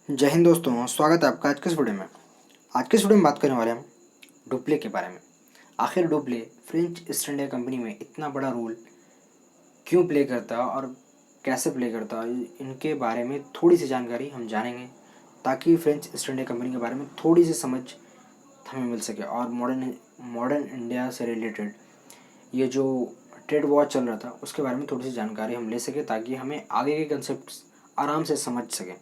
जय हिंद दोस्तों, स्वागत है आपका आज के इस वीडियो में। आज के इस वीडियो में बात करने वाले हम डुप्ले के बारे में। आखिर Dupleix French East India Company में इतना बड़ा रोल क्यों प्ले करता है और कैसे प्ले करता है, इनके बारे में थोड़ी सी जानकारी हम जानेंगे, ताकि फ्रेंच ईस्ट इंडिया कंपनी के बारे में थोड़ी सी समझ हमें मिल सके और मॉडर्न मॉडर्न इंडिया से रिलेटेड ये जो ट्रेड वॉर चल रहा था उसके बारे में थोड़ी सी जानकारी हम ले सकें, ताकि हमें आगे के कंसेप्ट आराम से समझ सकें।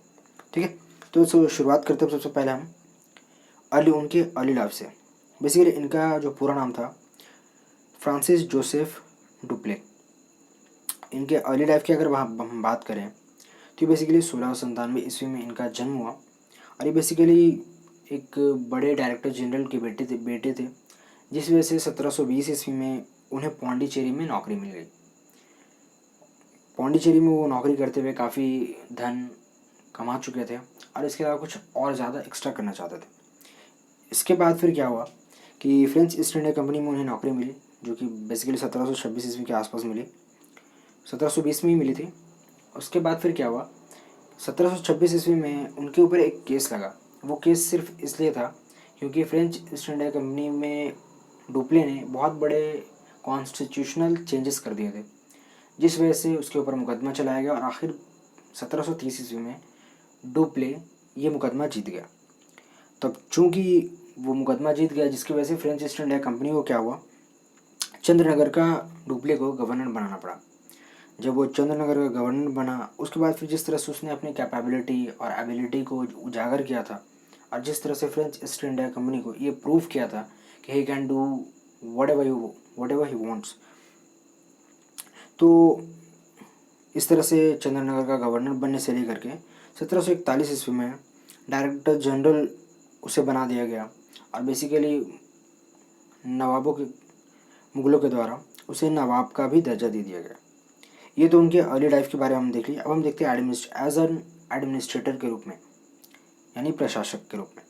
ठीक है, तो शुरुआत करते हैं। सबसे पहले हम उनके अर्ली लाइफ से। बेसिकली इनका जो पूरा नाम था फ्रांसिस जोसेफ डुप्ले। इनके अर्ली लाइफ की अगर हम बात करें तो ये बेसिकली 1697 ईस्वी में इनका जन्म हुआ, और ये बेसिकली एक बड़े डायरेक्टर जनरल के बेटे थे, जिस वजह से 1720 ईस्वी में उन्हें पौंडीचेरी में नौकरी मिल गई। पौंडीचेरी में वो नौकरी करते हुए काफ़ी धन कमा चुके थे और इसके अलावा कुछ और ज़्यादा एक्स्ट्रा करना चाहते थे। इसके बाद फिर क्या हुआ कि फ्रेंच ईस्ट इंडिया कंपनी में उन्हें नौकरी मिली, जो कि बेसिकली 1726 ईस्वी के आसपास मिली, 1720 में ही मिली थी। उसके बाद फिर क्या हुआ, 1726 ईस्वी में उनके ऊपर एक केस लगा। वो केस सिर्फ इसलिए था क्योंकि फ्रेंच ईस्ट इंडिया कंपनी में डुप्ले ने बहुत बड़े कॉन्स्टिट्यूशनल चेंजेस कर दिए थे, जिस वजह से उसके ऊपर मुकदमा चलाया गया और आखिर 1730 ईस्वी में डुप्ले ये मुकदमा जीत गया। तब चूंकि वो मुकदमा जीत गया, जिसकी वजह से फ्रेंच ईस्ट इंडिया कंपनी को क्या हुआ, चंद्रनगर का डुप्ले को गवर्नर बनाना पड़ा। जब वो चंद्रनगर का गवर्नर बना, उसके बाद फिर जिस तरह से उसने अपनी कैपेबिलिटी और एबिलिटी को उजागर किया था, और जिस तरह से फ्रेंच ईस्ट इंडिया कंपनी को ये प्रूव किया था कि he can do what ever he wants, तो इस तरह से चंद्रनगर का गवर्नर बनने से लेकर के 1741 ईस्वी में डायरेक्टर जनरल उसे बना दिया गया, और बेसिकली नवाबों के मुग़लों के द्वारा उसे नवाब का भी दर्जा दे दिया गया। ये तो उनके अर्ली लाइफ के बारे में हम देख लिए। अब हम देखते हैं एज एन एडमिनिस्ट्रेटर के रूप में, यानी प्रशासक के रूप में।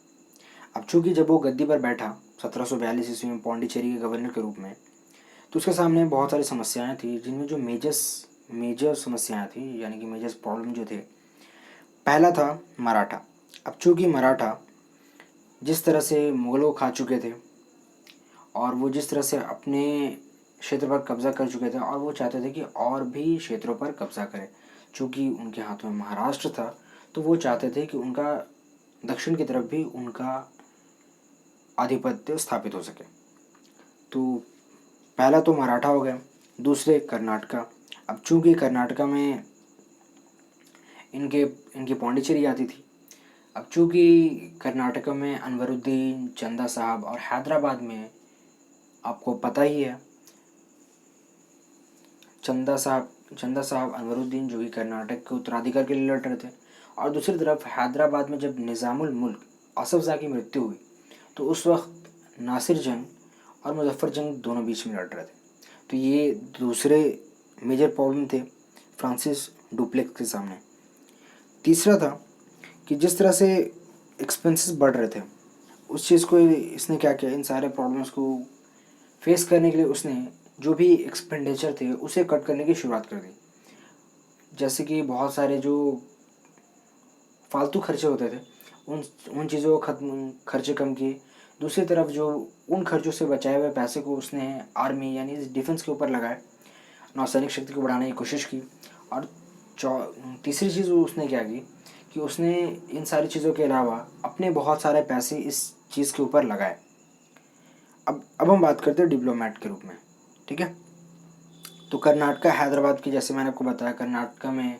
अब चूंकि जब वो गद्दी पर बैठा 1742 ईस्वी में पौंडीचेरी के गवर्नर के रूप में, तो उसके सामने बहुत सारी समस्याएं थी, जिनमें जो मेजर समस्याएं थी, यानी कि मेजर प्रॉब्लम जो थे, पहला था मराठा। अब चूंकि मराठा जिस तरह से मुग़लों को खा चुके थे और वो जिस तरह से अपने क्षेत्र पर कब्ज़ा कर चुके थे, और वो चाहते थे कि और भी क्षेत्रों पर कब्ज़ा करें। चूँकि उनके हाथों में महाराष्ट्र था, तो वो चाहते थे कि उनका दक्षिण की तरफ भी उनका आधिपत्य स्थापित हो सके। तो पहला तो मराठा हो गया। दूसरे कर्नाटका। अब चूँकि कर्नाटका में इनकी पौंडीचेरी आती थी। अब चूँकि कर्नाटका में अनवरुद्दीन, चंदा साहब, और हैदराबाद में आपको पता ही है चंदा साहब अनवरुद्दीन, जो कि कर्नाटक के उत्तराधिकार के लिए लड़ रहे थे। और दूसरी तरफ हैदराबाद में जब निज़ामुल मुल्क असफ ज़ा की मृत्यु हुई, तो उस वक्त नासिर जंग और मुजफ्फर जंग दोनों बीच में लड़ रहे थे। तो ये दूसरे मेजर प्रॉब्लम थे फ्रांसिस डुप्लेक्स के सामने। तीसरा था कि जिस तरह से एक्सपेंसेस बढ़ रहे थे, उस चीज़ को इसने क्या किया, इन सारे प्रॉब्लम्स को फेस करने के लिए उसने जो भी एक्सपेंडिचर थे उसे कट करने की शुरुआत कर दी। जैसे कि बहुत सारे जो फालतू खर्चे होते थे, उन उन चीज़ों को खर्चे कम किए। दूसरी तरफ जो उन खर्चों से बचाए हुए पैसे को उसने आर्मी यानी डिफेंस के ऊपर लगाए, नौसैनिक शक्ति को बढ़ाने की कोशिश की। और तीसरी चीज़ उसने क्या की कि उसने इन सारी चीज़ों के अलावा अपने बहुत सारे पैसे इस चीज़ के ऊपर लगाए। अब हम बात करते हैं डिप्लोमेट के रूप में। ठीक है, तो कर्नाटका हैदराबाद की, जैसे मैंने आपको बताया, कर्नाटका में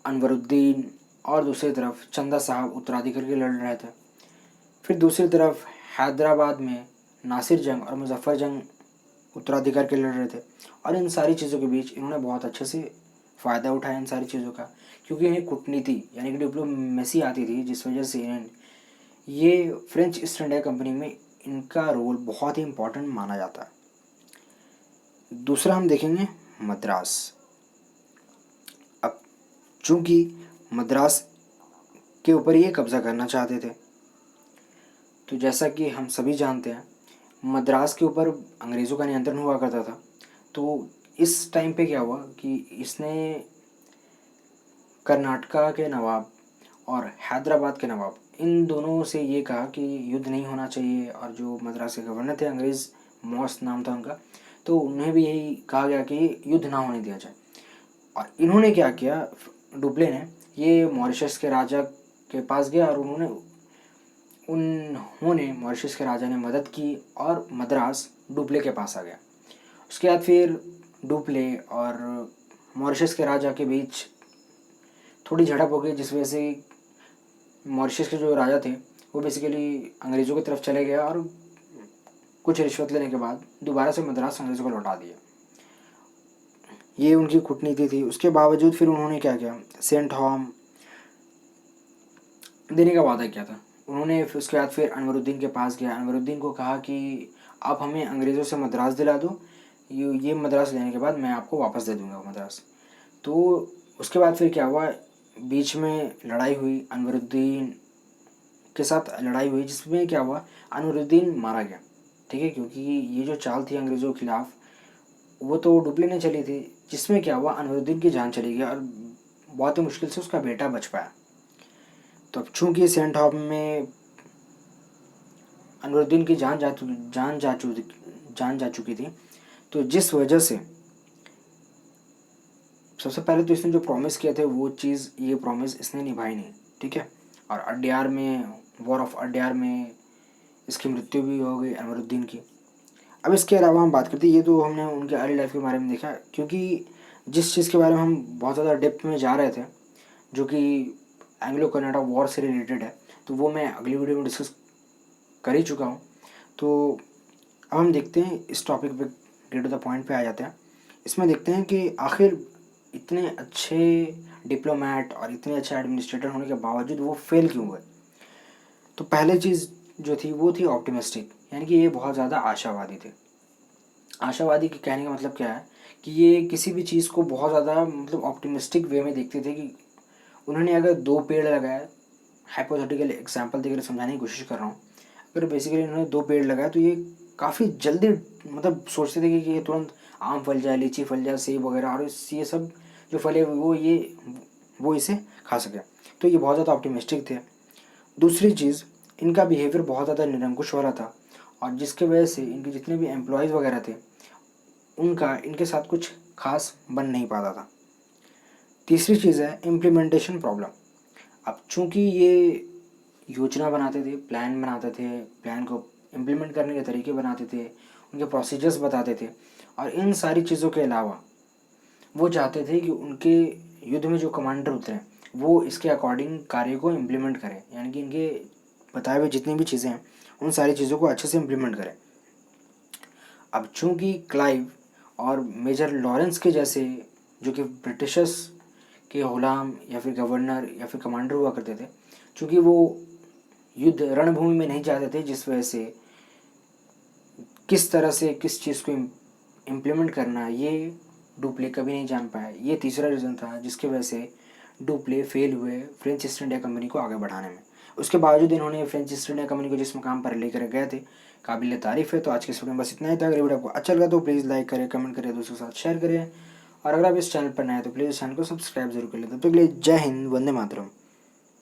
अनवरुद्दीन और दूसरी तरफ चंदा साहब उत्तराधिकारी के लड़ रहे थे। फिर दूसरी तरफ हैदराबाद में नासिर जंग और मुजफ्फर जंग उत्तराधिकार के लड़ रहे थे। और इन सारी चीज़ों के बीच इन्होंने बहुत अच्छे से फ़ायदा उठाया इन सारी चीज़ों का, क्योंकि इन्हें कूटनीति यानी कि डिप्लोमेसी आती थी, जिस वजह से ये फ्रेंच ईस्ट इंडिया कंपनी में इनका रोल बहुत ही इम्पोर्टेंट माना जाता है। दूसरा हम देखेंगे मद्रास। अब चूंकि मद्रास के ऊपर ये कब्ज़ा करना चाहते थे, तो जैसा कि हम सभी जानते हैं मद्रास के ऊपर अंग्रेज़ों का नियंत्रण हुआ करता था। तो इस टाइम पे क्या हुआ कि इसने कर्नाटका के नवाब और हैदराबाद के नवाब, इन दोनों से ये कहा कि युद्ध नहीं होना चाहिए। और जो मद्रास के गवर्नर थे, अंग्रेज़ मॉस नाम था उनका, तो उन्हें भी यही कहा गया कि युद्ध ना होने दिया जाए। और इन्होंने क्या किया, डुप्ले ने, ये मॉरिशस के राजा के पास गया और उन्होंने मॉरिशस के राजा ने मदद की और मद्रास डुप्ले के पास आ गया। उसके बाद फिर डुप्ले और मॉरिशस के राजा के बीच थोड़ी झड़प हो गई, जिस वजह से मॉरिशस के जो राजा थे वो बेसिकली अंग्रेज़ों की तरफ चले गए और कुछ रिश्वत लेने के बाद दोबारा से मद्रास अंग्रेज़ों को लौटा दिया। ये उनकी कूटनीति थी। उसके बावजूद फिर उन्होंने क्या किया, सेंट होम देने का वादा किया था उन्होंने। फिर उसके बाद फिर अनवरुद्दीन के पास गया, अनवरुद्दीन को कहा कि आप हमें अंग्रेज़ों से मद्रास दिला दो, ये मद्रास लेने के बाद मैं आपको वापस दे दूँगा मद्रास। तो उसके बाद फिर क्या हुआ, बीच में लड़ाई हुई, अनवरुद्दीन के साथ लड़ाई हुई, जिसमें क्या हुआ, अनवरुद्दीन मारा गया। ठीक है, क्योंकि ये जो चाल थी अंग्रेज़ों के खिलाफ वो तो डुप्ले ने चली थी, जिसमें क्या हुआ, अनवरुद्दीन की जान चली गई और बहुत ही मुश्किल से उसका बेटा बच पाया। तो अब चूँकि सेंट होम में अनवरुद्दीन की जान जा चुकी थी, तो जिस वजह से सबसे पहले तो इसने जो प्रॉमिस किए थे वो चीज़, ये प्रॉमिस इसने निभाई नहीं। ठीक है, और अड्यार में, वॉर ऑफ अड्यार में इसकी मृत्यु भी हो गई अनवरुद्दीन की। अब इसके अलावा हम बात करते हैं, ये तो हमने उनके अर्ली लाइफ के बारे में देखा, क्योंकि जिस चीज़ के बारे में हम बहुत ज़्यादा डेप्थ में जा रहे थे, जो कि एंग्लो कनाडा वॉर से रिलेटेड है, तो वो मैं अगली वीडियो में डिस्कस कर ही चुका हूँ। तो अब हम देखते हैं इस टॉपिक पे, गेट टू द पॉइंट पे आ जाते हैं। इसमें देखते हैं कि आखिर इतने अच्छे डिप्लोमेट और इतने अच्छे एडमिनिस्ट्रेटर होने के बावजूद वो फेल क्यों हुए। तो पहले चीज़ जो थी वो थी ऑप्टिमिस्टिक, यानी कि ये बहुत ज़्यादा आशावादी थे। आशावादी के कहने का मतलब क्या है कि ये किसी भी चीज़ को बहुत ज़्यादा मतलब ऑप्टिमिस्टिक वे में देखते थे। कि उन्होंने अगर 2 पेड़ लगाए, हाइपोथेटिकल एग्जांपल देकर समझाने की कोशिश कर रहा हूँ, अगर बेसिकली उन्होंने 2 पेड़ लगाए तो ये काफ़ी जल्दी मतलब सोचते थे कि ये तुरंत आम फल जाए, लीची फल जाए, सेब वगैरह, और ये सब जो फल है वो इसे खा सके। तो ये बहुत ज़्यादा ऑप्टिमिस्टिक थे। दूसरी चीज़, इनका बिहेवियर बहुत ज़्यादा निरंकुश वाला था, और जिसके वजह से इनके जितने भी एम्प्लॉयज़ वगैरह थे उनका इनके साथ कुछ खास बन नहीं पाता था। तीसरी चीज़ है इम्प्लीमेंटेशन प्रॉब्लम। अब चूँकि ये योजना बनाते थे, प्लान बनाते थे, प्लान को इम्प्लीमेंट करने के तरीके बनाते थे, उनके प्रोसीजर्स बताते थे, और इन सारी चीज़ों के अलावा वो चाहते थे कि उनके युद्ध में जो कमांडर उतरे वो इसके अकॉर्डिंग कार्य को इम्प्लीमेंट करें, यानी कि इनके बताए हुए जितनी भी चीज़ें हैं उन सारी चीज़ों को अच्छे से इम्प्लीमेंट करें। अब चूँकि क्लाइव और मेजर लॉरेंस के जैसे, जो कि ब्रिटिशर्स के गुलाम या फिर गवर्नर या फिर कमांडर हुआ करते थे, चूँकि वो युद्ध रणभूमि में नहीं जाते थे, जिस वजह से किस तरह से किस चीज़ को इम्प्लीमेंट करना ये डुप्ले कभी नहीं जान पाए। ये तीसरा रीज़न था जिसकी वजह से डुप्ले फेल हुए फ्रेंच ईस्ट इंडिया कंपनी को आगे बढ़ाने में। उसके बावजूद इन्होंने फ्रेंच ईस्ट इंडिया कंपनी को जिस मुकाम पर लेकर गए थे, काबिल तारीफ़ है। तो आज के वीडियो में बस इतना ही था। अगर वीडियो आपको अच्छा लगा तो प्लीज़ लाइक करें, कमेंट करें, दोस्तों के साथ शेयर करें, और अगर आप इस चैनल पर नए हैं तो प्लीज़ इस चैनल को सब्सक्राइब जरूर कर लें। तब तक के लिए जय हिंद, वंदे मातरम।